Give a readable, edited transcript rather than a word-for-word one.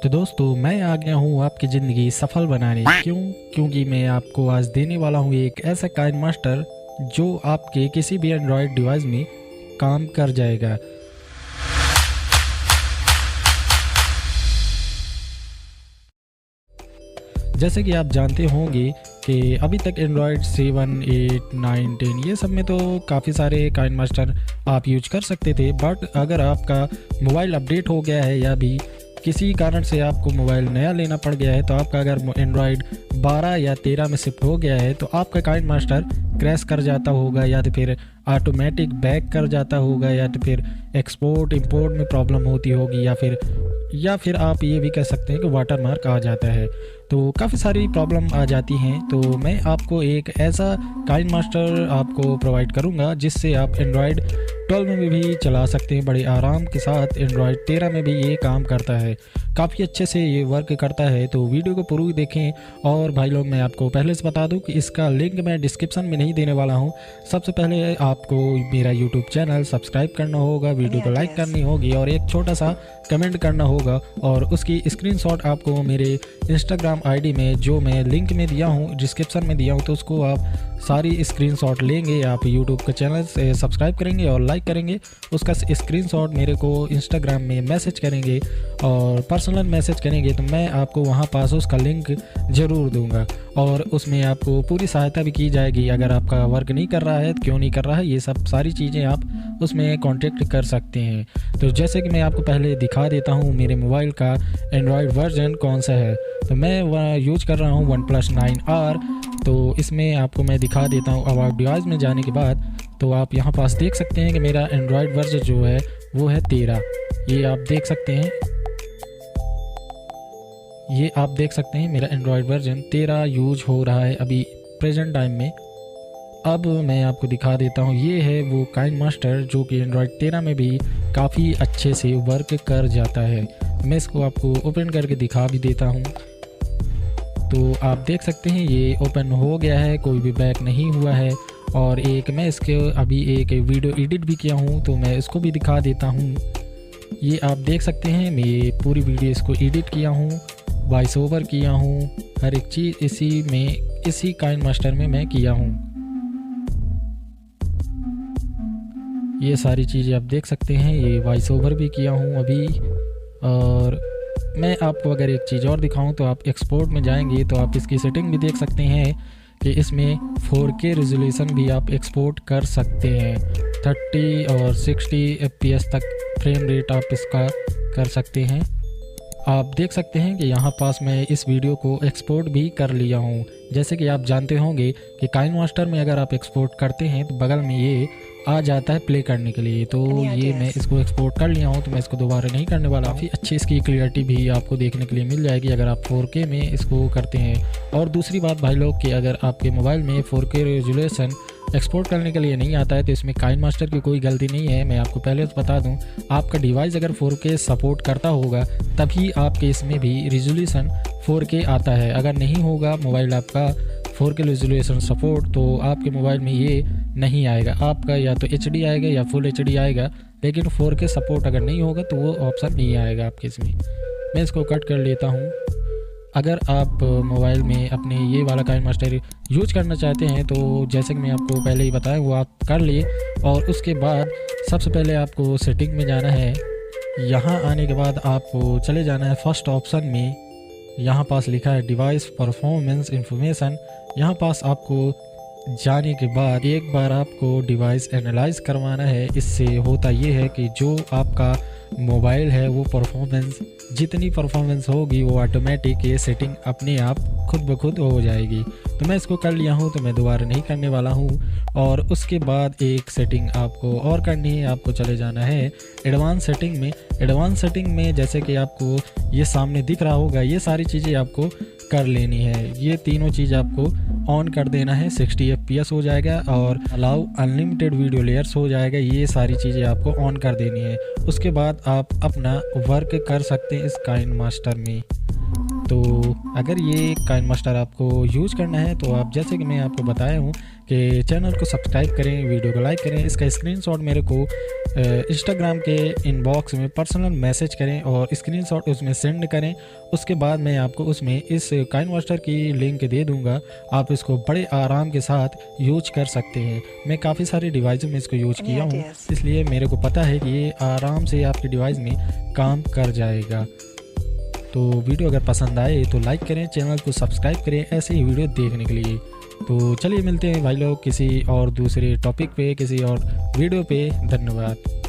तो दोस्तों मैं आ गया हूँ आपकी ज़िंदगी सफल बनाने। क्यों? क्योंकि मैं आपको आज देने वाला हूँ एक ऐसा काइन मास्टर जो आपके किसी भी एंड्रॉयड डिवाइस में काम कर जाएगा। जैसे कि आप जानते होंगे कि अभी तक एंड्रॉयड 7, 8, 9, 10 ये सब में तो काफ़ी सारे काइन मास्टर आप यूज कर सकते थे। बट अगर आपका मोबाइल अपडेट हो गया है या भी किसी कारण से आपको मोबाइल नया लेना पड़ गया है, तो आपका अगर एंड्रॉयड 12 या 13 में शिफ्ट हो गया है तो आपका काइन मास्टर क्रैश कर जाता होगा, या तो फिर ऑटोमेटिक बैक कर जाता होगा, या तो फिर एक्सपोर्ट इंपोर्ट में प्रॉब्लम होती होगी, या फिर आप ये भी कह सकते हैं कि वाटर मार्क आ जाता है। तो काफ़ी सारी प्रॉब्लम आ जाती हैं। तो मैं आपको एक ऐसा काइन मास्टर आपको प्रोवाइड करूंगा जिससे आप एंड्रॉयड 12 में भी चला सकते हैं बड़े आराम के साथ। एंड्रॉयड 13 में भी ये काम करता है, काफ़ी अच्छे से ये वर्क करता है। तो वीडियो को पूरी देखें। और भाई लोग, मैं आपको पहले से बता दूं कि इसका लिंक मैं डिस्क्रिप्शन में नहीं देने वाला हूं। सबसे पहले आपको मेरा यूट्यूब चैनल सब्सक्राइब करना होगा, वीडियो को लाइक करनी होगी और एक छोटा सा कमेंट करना होगा। और उसकी स्क्रीनशॉट आपको मेरे इंस्टाग्राम आईडी में जो मैं लिंक में दिया हूँ, डिस्क्रिप्शन में दिया हूँ, तो उसको आप सारी स्क्रीनशॉट लेंगे। आप यूट्यूब के चैनल से सब्सक्राइब करेंगे और लाइक करेंगे, उसका स्क्रीनशॉट मेरे को इंस्टाग्राम में मैसेज करेंगे और पर्सनल मैसेज करेंगे, तो मैं आपको वहाँ पास उसका लिंक ज़रूर दूंगा। और उसमें आपको पूरी सहायता भी की जाएगी। अगर आपका वर्क नहीं कर रहा है, क्यों नहीं कर रहा है, ये सब सारी चीज़ें आप उसमें कांटेक्ट कर सकते हैं। तो जैसे कि मैं आपको पहले दिखा देता हूँ मेरे मोबाइल का एंड्रॉयड वर्जन कौन सा है। तो मैं यूज कर रहा हूँ OnePlus 9R। तो इसमें आपको मैं दिखा देता हूँ। अबाउट डिवाइस में जाने के बाद तो आप यहाँ पास देख सकते हैं कि मेरा एंड्रॉयड वर्जन जो है वो है 13। ये आप देख सकते हैं, मेरा एंड्रॉयड वर्जन 13 यूज हो रहा है अभी प्रेजेंट टाइम में। अब मैं आपको दिखा देता हूँ, ये है वो काइन मास्टर जो कि एंड्रॉयड 13 में भी काफ़ी अच्छे से वर्क कर जाता है। मैं इसको आपको ओपन करके दिखा भी देता हूँ। तो आप देख सकते हैं ये ओपन हो गया है, कोई भी बैक नहीं हुआ है। और एक मैं इसके अभी एक वीडियो एडिट भी किया हूँ, तो मैं इसको भी दिखा देता हूँ। ये आप देख सकते हैं, मैं पूरी वीडियो इसको एडिट किया हूँ, वॉइस ओवर किया हूँ, हर एक चीज़ इसी काइन मास्टर में मैं किया हूँ। ये सारी चीज़ें आप देख सकते हैं, ये वॉइस ओवर भी किया हूँ अभी। और मैं आपको अगर एक चीज़ और दिखाऊं तो आप एक्सपोर्ट में जाएंगे तो आप इसकी सेटिंग भी देख सकते हैं कि इसमें 4K रेजोल्यूशन भी आप एक्सपोर्ट कर सकते हैं। 30 और 60 FPS तक फ्रेम रेट आप इसका कर सकते हैं। आप देख सकते हैं कि यहाँ पास मैं इस वीडियो को एक्सपोर्ट भी कर लिया हूँ। जैसे कि आप जानते होंगे कि काइन मास्टर में अगर आप एक्सपोर्ट करते हैं तो बगल में ये आ जाता है प्ले करने के लिए। तो ये मैं इसको एक्सपोर्ट कर लिया हूँ, तो मैं इसको दोबारा नहीं करने वाला। काफ़ी अच्छी इसकी क्लियरिटी भी आपको देखने के लिए मिल जाएगी अगर आप 4K में इसको करते हैं। और दूसरी बात भाई लोग कि अगर आपके मोबाइल में 4K रेजोल्यूशन एक्सपोर्ट करने के लिए नहीं आता है तो इसमें काइन मास्टर की कोई गलती नहीं है। मैं आपको पहले तो बता दूं, आपका डिवाइस अगर 4K सपोर्ट करता होगा तभी आपके इसमें भी रेजोल्यूशन 4K आता है। अगर नहीं होगा मोबाइल आपका 4K रेजोल्यूशन सपोर्ट, तो आपके मोबाइल में ये नहीं आएगा। आपका या तो HD आएगा या फुल HD आएगा, लेकिन 4K सपोर्ट अगर नहीं होगा तो वो ऑप्शन नहीं आएगा आपके इसमें। मैं इसको कट कर लेता हूँ। अगर आप मोबाइल में अपने ये वाला काइन मास्टर यूज करना चाहते हैं तो जैसे कि मैं आपको पहले ही बताया वो आप कर लिए। और उसके बाद सबसे पहले आपको सेटिंग में जाना है। यहाँ आने के बाद आपको चले जाना है फर्स्ट ऑप्शन में। यहाँ पास लिखा है डिवाइस परफॉर्मेंस इंफॉर्मेशन। यहाँ पास आपको जाने के बाद एक बार आपको डिवाइस एनालाइज करवाना है। इससे होता ये है कि जो आपका मोबाइल है वो परफॉर्मेंस, जितनी परफॉर्मेंस होगी वो ऑटोमेटिक ये सेटिंग अपने आप खुद ब खुद हो जाएगी। तो मैं इसको कर लिया हूँ, तो मैं दोबारा नहीं करने वाला हूँ। और उसके बाद एक सेटिंग आपको और करनी है, आपको चले जाना है एडवांस सेटिंग में। एडवांस सेटिंग में जैसे कि आपको ये सामने दिख रहा होगा, ये सारी चीज़ें आपको कर लेनी है। ये तीनों चीज़ आपको ऑन कर देना है। 60 FPS हो जाएगा और अलाउ अनलिमिटेड वीडियो लेयर्स हो जाएगा। ये सारी चीज़ें आपको ऑन कर देनी है। उसके बाद आप अपना वर्क कर सकते हैं इस काइन मास्टर में। तो अगर ये काइन मास्टर आपको यूज करना है तो आप, जैसे कि मैं आपको बताया हूँ कि चैनल को सब्सक्राइब करें, वीडियो को लाइक करें, इसका स्क्रीनशॉट मेरे को इंस्टाग्राम के इनबॉक्स में पर्सनल मैसेज करें और स्क्रीनशॉट उसमें सेंड करें। उसके बाद मैं आपको उसमें इस काइन मास्टर की लिंक दे दूंगा। आप इसको बड़े आराम के साथ यूज कर सकते हैं। मैं काफ़ी सारे डिवाइस में इसको यूज किया हूँ, इसलिए मेरे को पता है कि ये आराम से आपके डिवाइस में काम कर जाएगा। तो वीडियो अगर पसंद आए तो लाइक करें, चैनल को सब्सक्राइब करें ऐसे ही वीडियो देखने के लिए। तो चलिए मिलते हैं भाई लोग किसी और दूसरे टॉपिक पे, किसी और वीडियो पे। धन्यवाद।